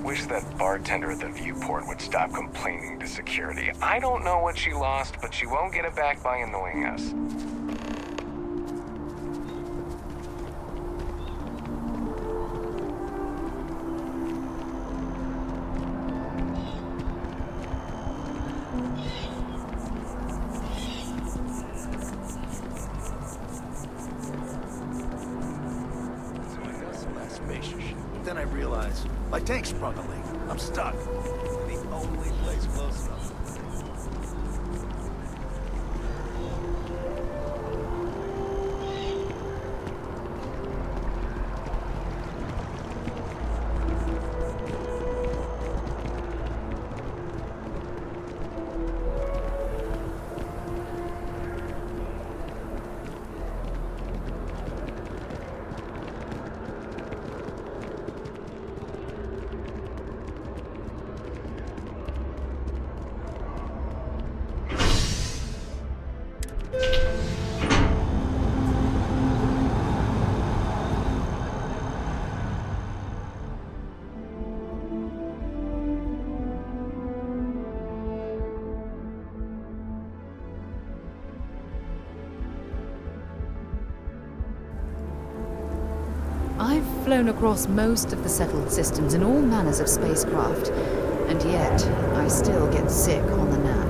Wish that bartender at the viewport would stop complaining to security. I don't know what she lost, but she won't get it back by annoying us. Then I realized my tank sprung a leak. I'm stuck. The only place close enough. I've flown across most of the settled systems in all manners of spacecraft, and yet I still get sick on the gnat.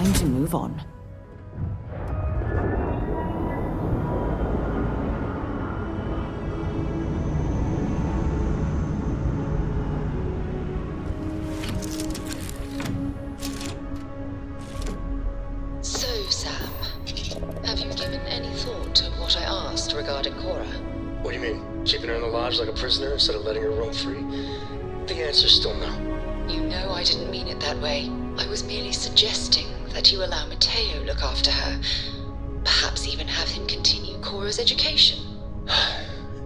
Time to move on. So, Sam, have you given any thought to what I asked regarding Cora? What do you mean? Keeping her in the lodge like a prisoner instead of letting her roam free? The answer's still no. You know I didn't mean it that way. I was merely suggesting that you allow Mateo look after her. Perhaps even have him continue Cora's education.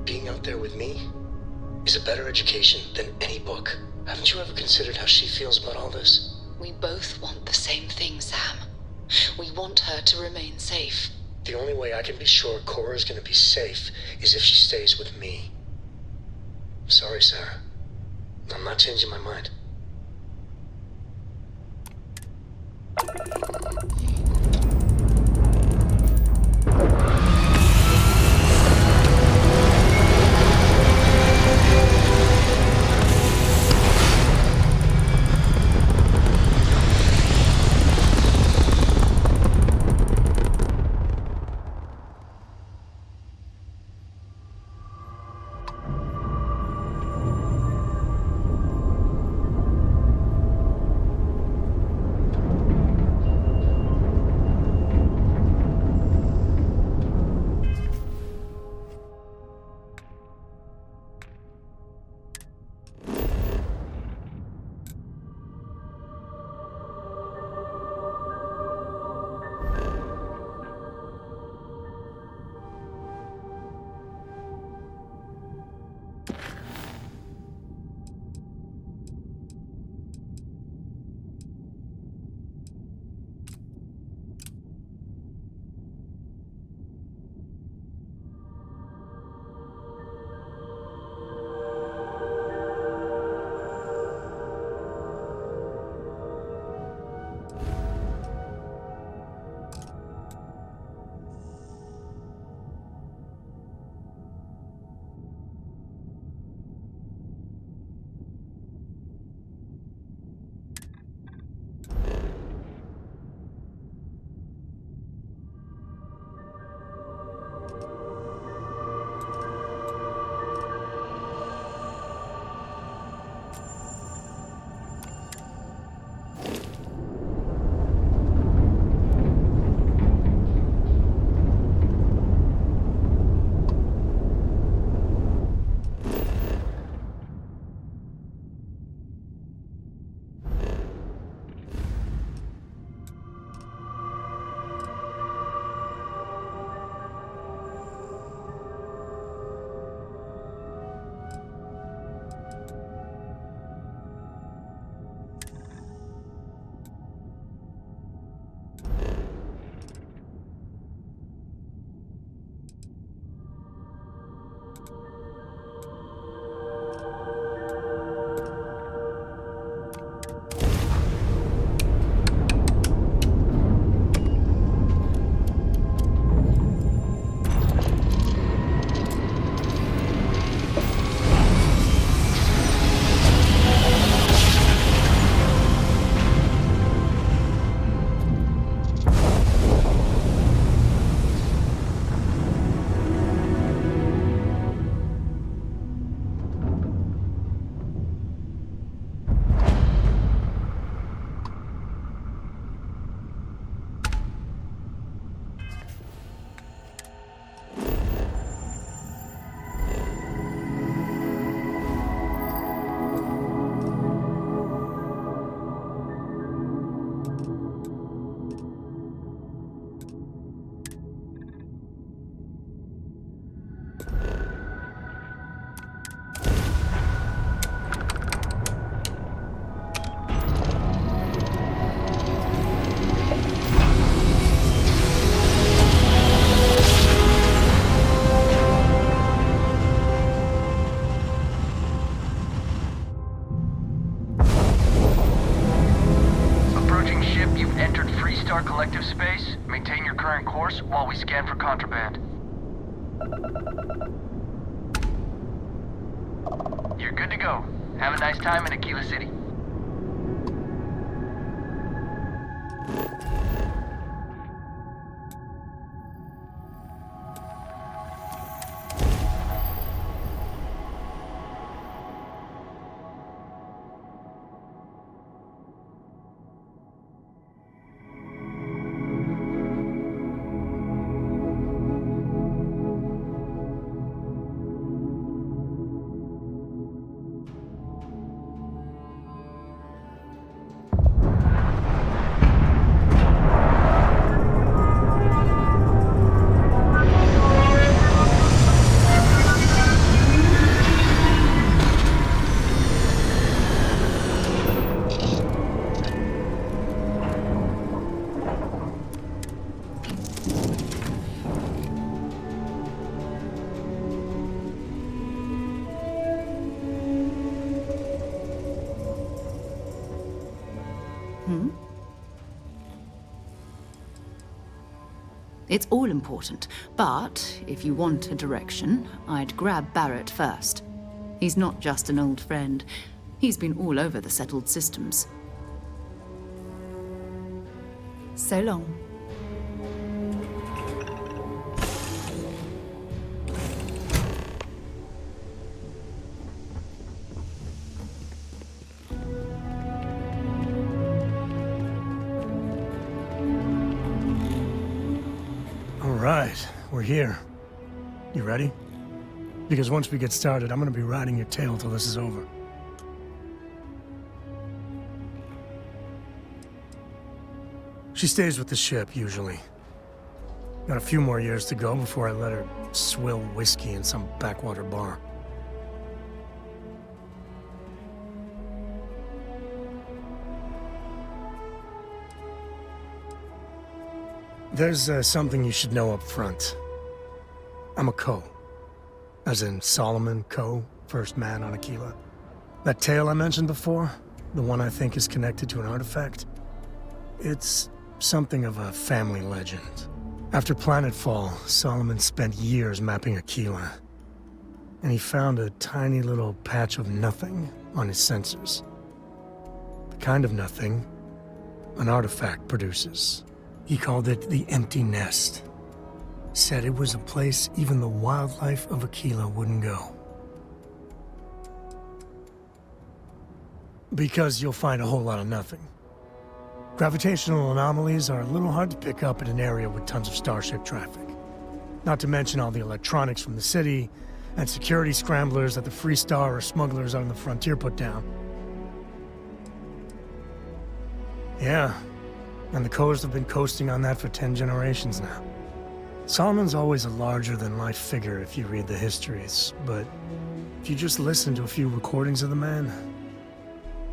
Being out there with me is a better education than any book. Haven't you ever considered how she feels about all this? We both want the same thing, Sam. We want her to remain safe. The only way I can be sure Cora's gonna be safe is if she stays with me. Sorry, Sarah. I'm not changing my mind. restart collective space. Maintain your current course while we scan for contraband. You're good to go. Have a nice time in Aquila City. It's all important, but if you want a direction, I'd grab Barrett first. He's not just an old friend. He's been all over the settled systems. So long. Right, we're here. You ready? Because once we get started, I'm gonna be riding your tail till this is over. She stays with the ship, usually. Got a few more years to go before I let her swill whiskey in some backwater bar. There's something you should know up front. I'm a Co. As in Solomon Co., first man on Aquila. That tale I mentioned before, the one I think is connected to an artifact, it's something of a family legend. After planetfall, Solomon spent years mapping Aquila, and he found a tiny little patch of nothing on his sensors. The kind of nothing an artifact produces. He called it the Empty Nest. Said it was a place even the wildlife of Aquila wouldn't go. Because you'll find a whole lot of nothing. Gravitational anomalies are a little hard to pick up in an area with tons of starship traffic. Not to mention all the electronics from the city, and security scramblers that the Free Star or smugglers on the frontier put down. Yeah. And the Coast have been coasting on that for 10 generations now. Solomon's always a larger-than-life figure if you read the histories, but if you just listen to a few recordings of the man,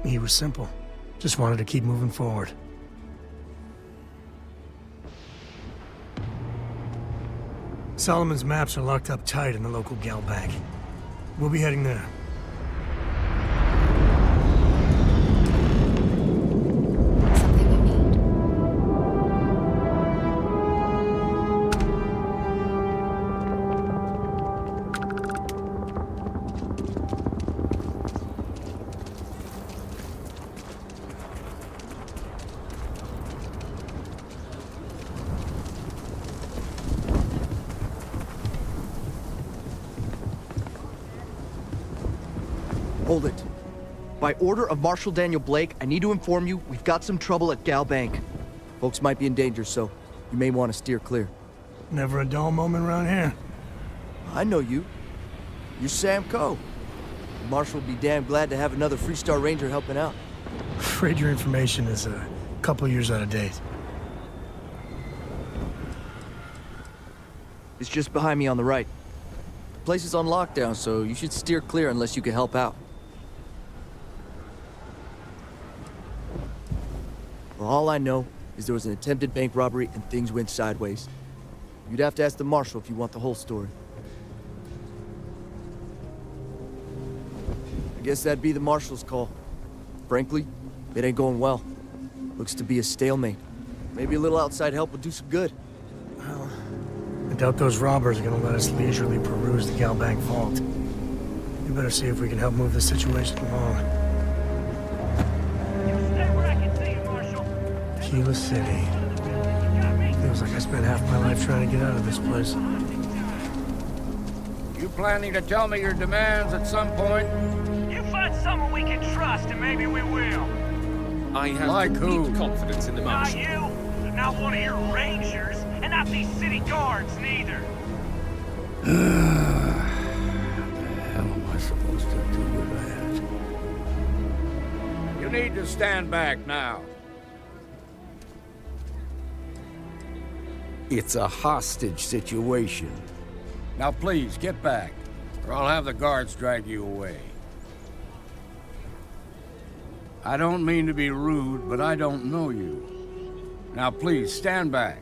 he was simple. Just wanted to keep moving forward. Solomon's maps are locked up tight in the local gal bank. We'll be heading there. Hold it. By order of Marshal Daniel Blake, I need to inform you we've got some trouble at Gal Bank. Folks might be in danger, so you may want to steer clear. Never a dull moment around here. I know you. You're Sam Coe. The Marshal will be damn glad to have another Free Star Ranger helping out. Afraid your information is a couple years out of date. It's just behind me on the right. The place is on lockdown, so you should steer clear unless you can help out. Well, all I know is there was an attempted bank robbery and things went sideways. You'd have to ask the Marshal if you want the whole story. I guess that'd be the Marshal's call. Frankly, it ain't going well. Looks to be a stalemate. Maybe a little outside help would do some good. Well, I doubt those robbers are gonna let us leisurely peruse the Galbank vault. We better see if we can help move the situation along. Stay where I can see you, Marshal. Kila City. Feels like I spent half my life trying to get out of this place. You planning to tell me your demands at some point? You find someone we can trust, and maybe we will. I have Like complete who? confidence in the Not Marshal. you, not one of your rangers, and not these city guards, neither. The hell am I supposed to do with that? You need to stand back now. It's a hostage situation. Now please, get back, or I'll have the guards drag you away. I don't mean to be rude, but I don't know you. Now please, stand back.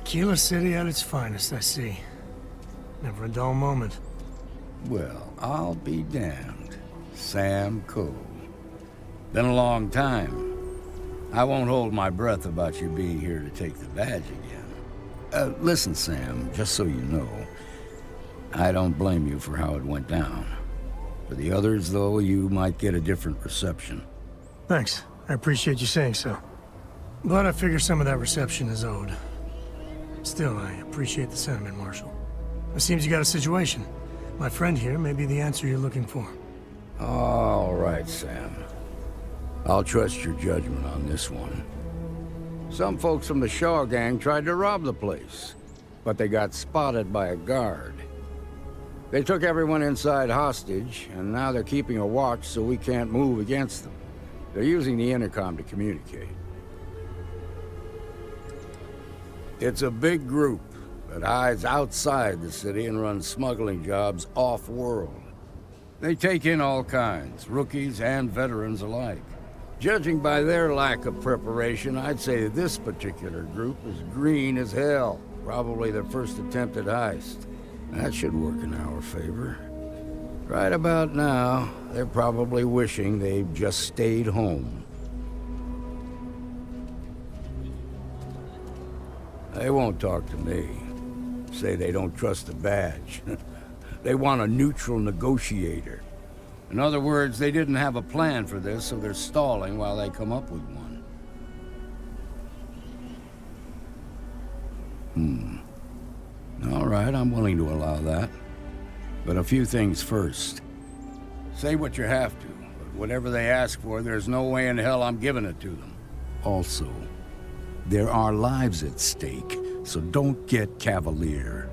Kila City at its finest, I see. Never a dull moment. Well, I'll be damned. Sam Cole. Been a long time. I won't hold my breath about you being here to take the badge again. Listen, Sam, just so you know, I don't blame you for how it went down. For the others, though, you might get a different reception. Thanks. I appreciate you saying so. But I figure some of that reception is owed. Still, I appreciate the sentiment, Marshal. It seems you got a situation. My friend here may be the answer you're looking for. All right, Sam. I'll trust your judgment on this one. Some folks from the Shaw gang tried to rob the place, but they got spotted by a guard. They took everyone inside hostage, and now they're keeping a watch so we can't move against them. They're using the intercom to communicate. It's a big group that hides outside the city and runs smuggling jobs off-world. They take in all kinds, rookies and veterans alike. Judging by their lack of preparation, I'd say this particular group is green as hell. Probably their first attempt at heist. That should work in our favor. Right about now, they're probably wishing they'd just stayed home. They won't talk to me. Say they don't trust the badge. They want a neutral negotiator. In other words, they didn't have a plan for this, so they're stalling while they come up with one. All right, I'm willing to allow that. But a few things first. Say what you have to, but whatever they ask for, there's no way in hell I'm giving it to them. Also, there are lives at stake, so don't get cavalier.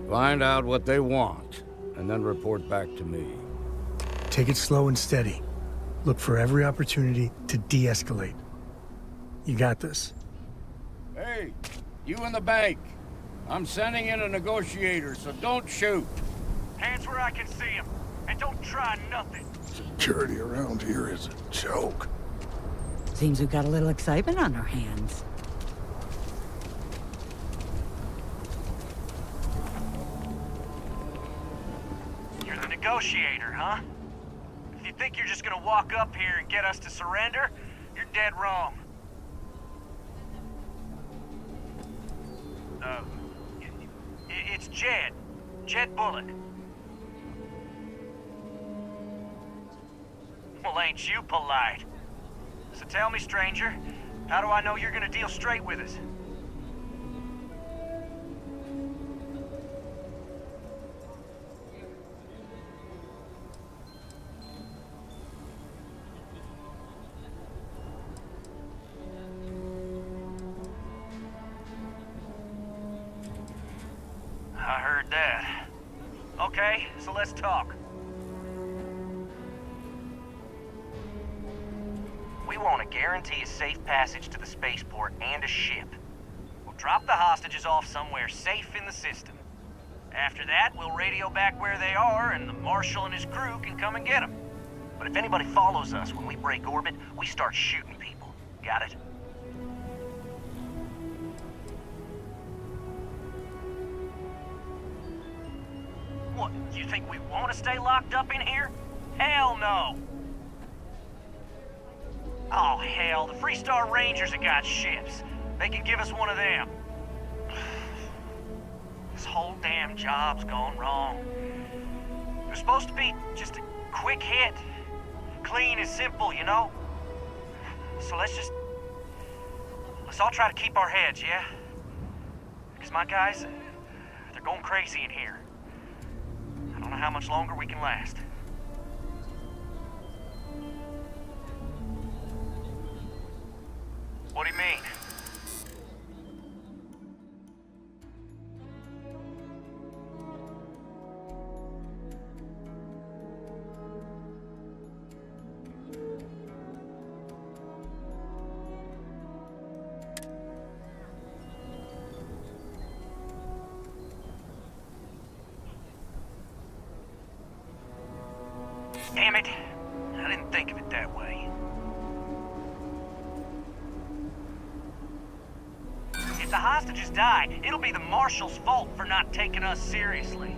Find out what they want, and then report back to me. Take it slow and steady. Look for every opportunity to de-escalate. You got this. Hey, you in the bank. I'm sending in a negotiator, so don't shoot. Hands where I can see him, and don't try nothing. Security around here is a joke. Seems we've got a little excitement on our hands. You're the negotiator, huh? If you think you're just gonna walk up here and get us to surrender, you're dead wrong. It's Jed. Jed Bullock. Well, ain't you polite? So tell me, stranger, how do I know you're gonna deal straight with us? I heard that. Okay, so let's talk. We want to guarantee a safe passage to the spaceport and a ship. We'll drop the hostages off somewhere safe in the system. After that, we'll radio back where they are, and the Marshal and his crew can come and get them. But if anybody follows us when we break orbit, we start shooting people. Got it? What, you think we want to stay locked up in here? Hell no! Oh, hell, the Freestar Rangers have got ships. they can give us one of them. This whole damn job's gone wrong. It was supposed to be just a quick hit. Clean and simple, you know? So let's all try to keep our heads, yeah? Because my guys, they're going crazy in here. I don't know how much longer we can last. What do you mean? Damn it. I didn't think of it that way. If the hostages die, it'll be the Marshal's fault for not taking us seriously.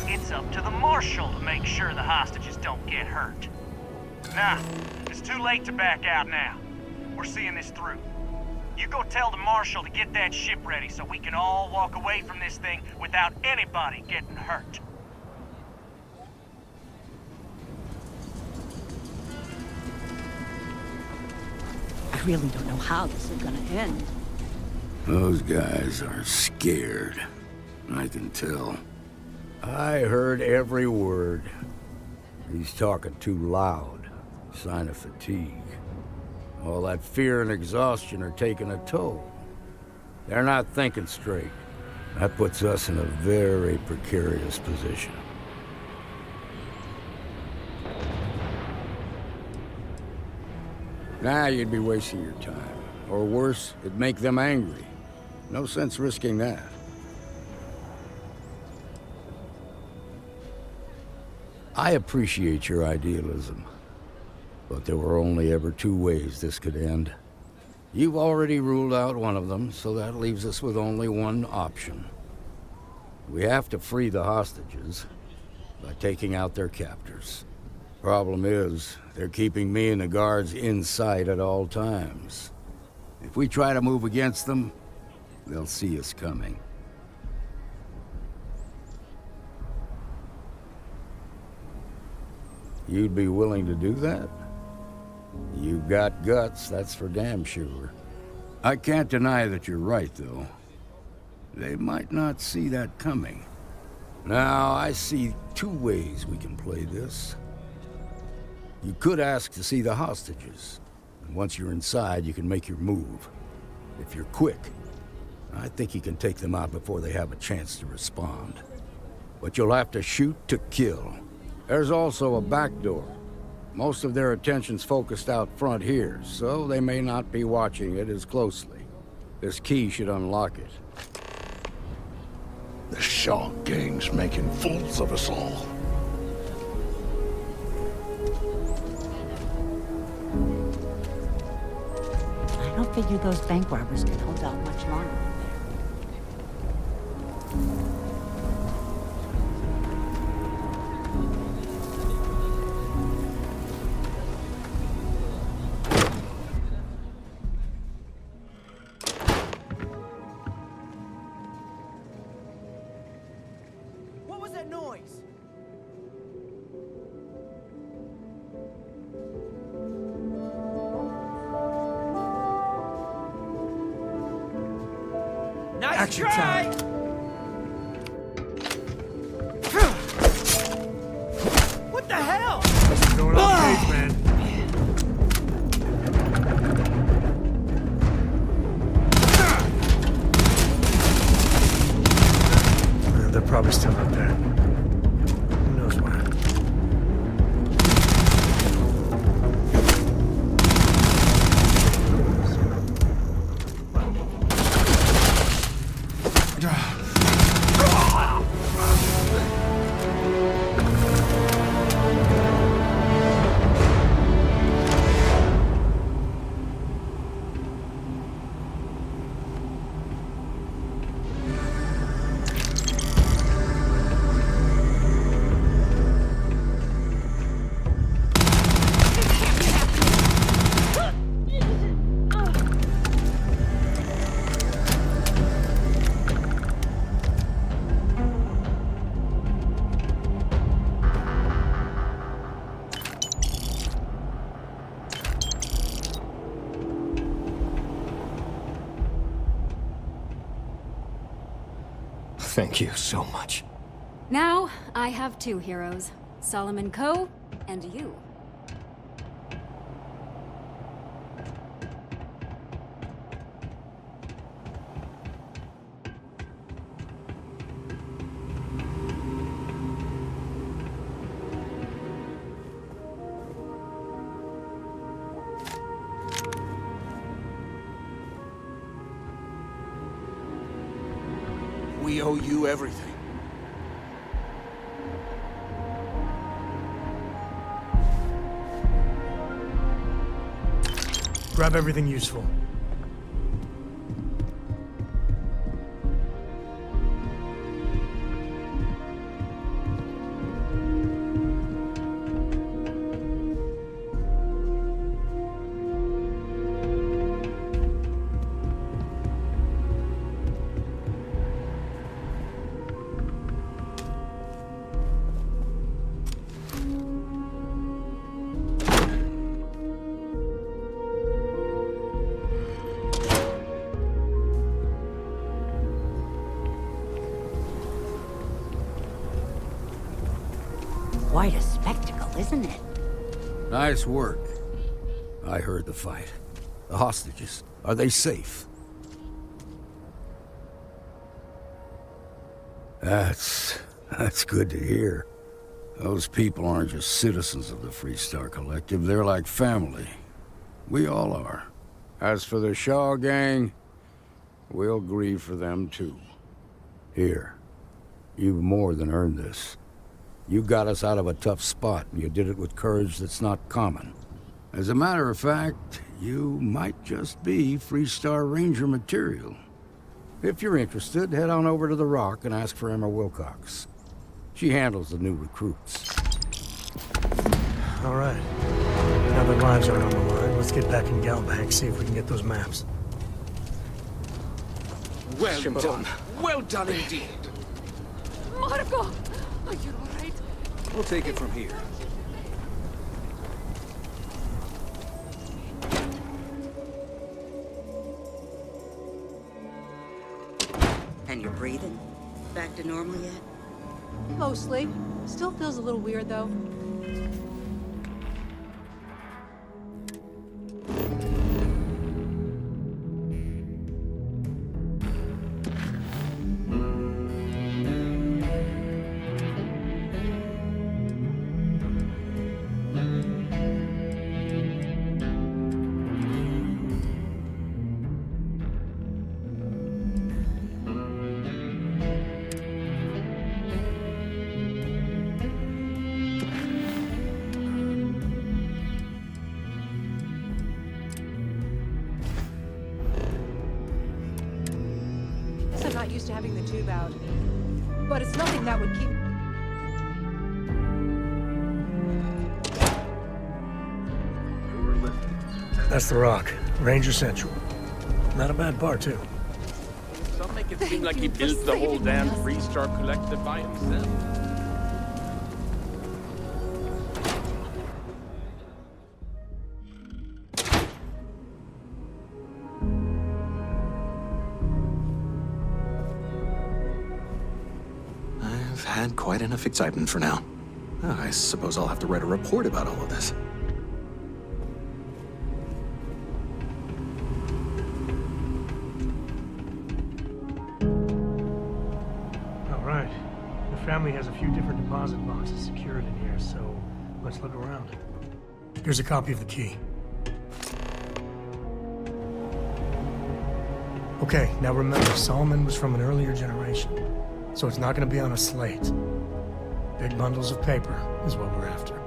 It's up to the Marshal to make sure the hostages don't get hurt. Nah, it's too late to back out now. We're seeing this through. You go tell the Marshal to get that ship ready so we can all walk away from this thing without anybody getting hurt. I really don't know how this is gonna end. Those guys are scared. I can tell. I heard every word. He's talking too loud. Sign of fatigue. All that fear and exhaustion are taking a toll. They're not thinking straight. That puts us in a very precarious position. Nah, you'd be wasting your time. Or worse, it'd make them angry. No sense risking that. I appreciate your idealism. But there were only ever two ways this could end. You've already ruled out one of them, so that leaves us with only one option. We have to free the hostages by taking out their captors. Problem is, they're keeping me and the guards in sight at all times. If we try to move against them, they'll see us coming. You'd be willing to do that? You've got guts, that's for damn sure. I can't deny that you're right, though. They might not see that coming. Now, I see two ways we can play this. You could ask to see the hostages. And once you're inside, you can make your move. If you're quick, I think you can take them out before they have a chance to respond. But you'll have to shoot to kill. There's also a back door. Most of their attention's focused out front here, so they may not be watching it as closely. This key should unlock it. The Shark Gang's making fools of us all. I don't figure those bank robbers can hold out much longer in there. What was that noise? Nice Action try! time. What the hell? This is going on page, man. They're probably still up there. Who knows where? Thank you so much. Now, I have two heroes. Solomon Coe, and you. We owe you everything. Grab everything useful. Quite a spectacle, isn't it? Nice work. I heard the fight. The hostages, are they safe? That's good to hear. Those people aren't just citizens of the Freestar Collective, they're like family. We all are. As for the Shaw gang, we'll grieve for them too. Here, you've more than earned this. You got us out of a tough spot, and you did it with courage that's not common. As a matter of fact, you might just be Freestar Ranger material. If you're interested, head on over to the Rock and ask for Emma Wilcox. She handles the new recruits. All right. Now that lives aren't on the line, let's get back in Galbank, see if we can get those maps. Well done. Well done indeed. Marco! Are you alright? We'll take it from here. And you're breathing? Back to normal yet? Mostly. Still feels a little weird, though. I'm not used to having the tube out. But it's nothing that would keep... That's the Rock. Ranger Central. Not a bad bar, too. Some make it seem like he built the whole damn Freestar Collective by himself. I've had quite enough excitement for now. I suppose I'll have to write a report about all of this. The family has a few different deposit boxes secured in here, so let's look around. Here's a copy of the key. Okay, now remember, Solomon was from an earlier generation, so it's not going to be on a slate. Big bundles of paper is what we're after.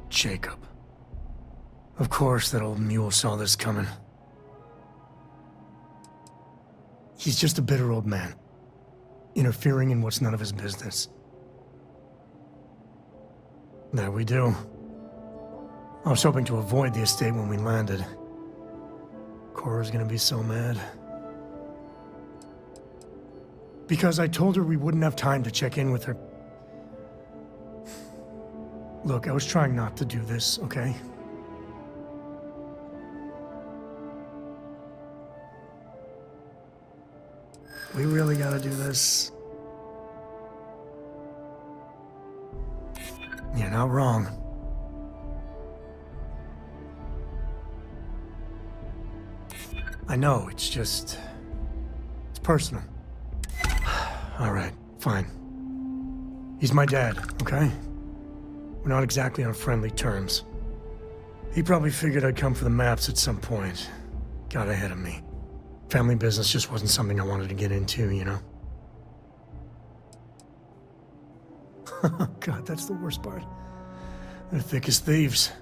Jacob. Of course that old mule saw this coming. He's just a bitter old man, interfering in what's none of his business. There we do. I was hoping to avoid the estate when we landed. Cora's gonna be so mad. Because I told her we wouldn't have time to check in with her. Look, I was trying not to do this, okay? We really gotta do this? You're not wrong. I know, it's just... it's personal. Alright, fine. He's my dad, okay? We're not exactly on friendly terms. He probably figured I'd come for the maps at some point. Got ahead of me. Family business just wasn't something I wanted to get into, you know? God, that's the worst part. They're thick as thieves.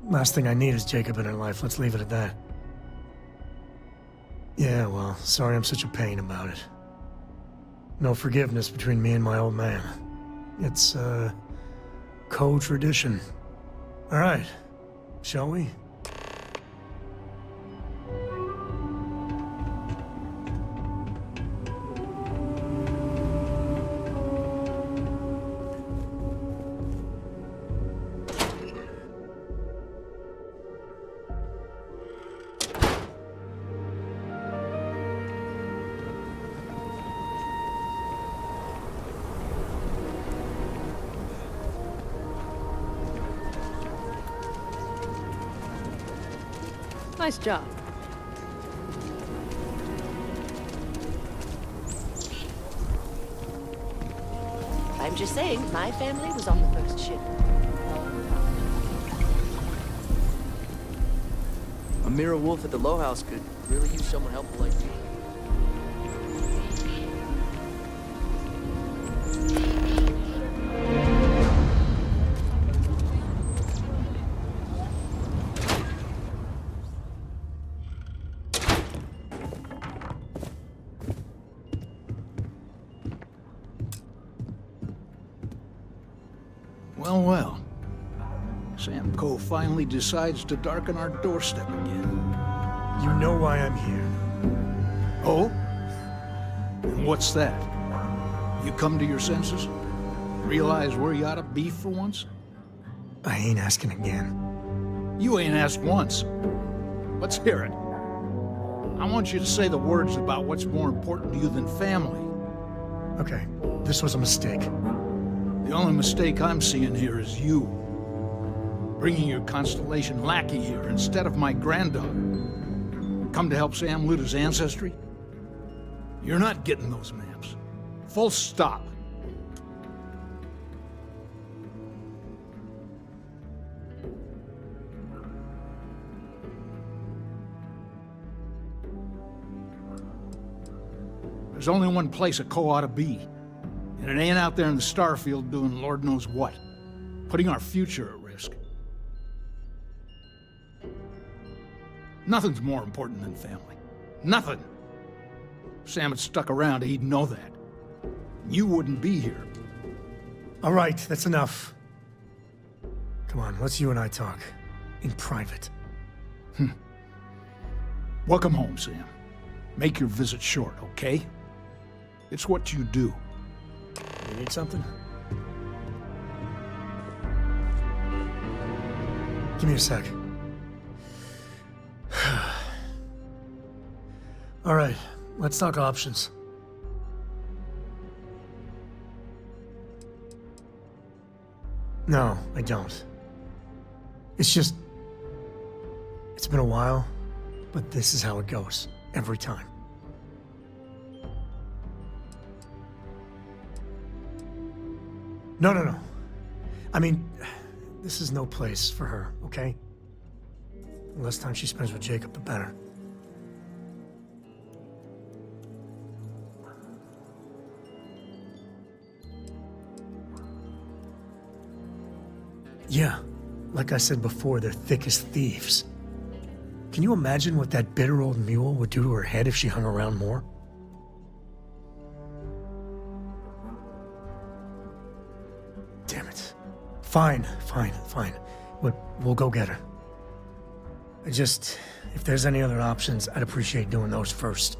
Last thing I need is Jacob in her life. Let's leave it at that. Yeah, well, sorry I'm such a pain about it. No forgiveness between me and my old man. It's, co-tradition. All right, shall we? Nice job. I'm just saying, my family was on the first ship. A Mira Wolf at the Low House could really use someone helpful like you. Well, well. Sam Coe finally decides to darken our doorstep again. You know why I'm here. Oh? And what's that? You come to your senses? Realize where you ought to be for once? I ain't asking again. You ain't asked once. Let's hear it. I want you to say the words about what's more important to you than family. Okay, this was a mistake. The only mistake I'm seeing here is you. Bringing your Constellation lackey here instead of my granddaughter. Come to help Sam loot his ancestry? You're not getting those maps. Full stop. There's only one place a Coe ought to be. And it ain't out there in the Starfield doing Lord knows what. Putting our future at risk. Nothing's more important than family. Nothing. If Sam had stuck around, he'd know that. You wouldn't be here. All right, that's enough. Come on, let's you and I talk. In private. Welcome home, Sam. Make your visit short, okay? It's what you do. You need something? Give me a sec. All right, let's talk options. No, I don't. It's just... it's been a while, but this is how it goes. Every time. No. I mean, this is no place for her, okay? The less time she spends with Jacob, the better. Yeah, like I said before, they're thick as thieves. Can you imagine what that bitter old mule would do to her head if she hung around more? Damn it. Fine. We'll go get her. If there's any other options, I'd appreciate doing those first.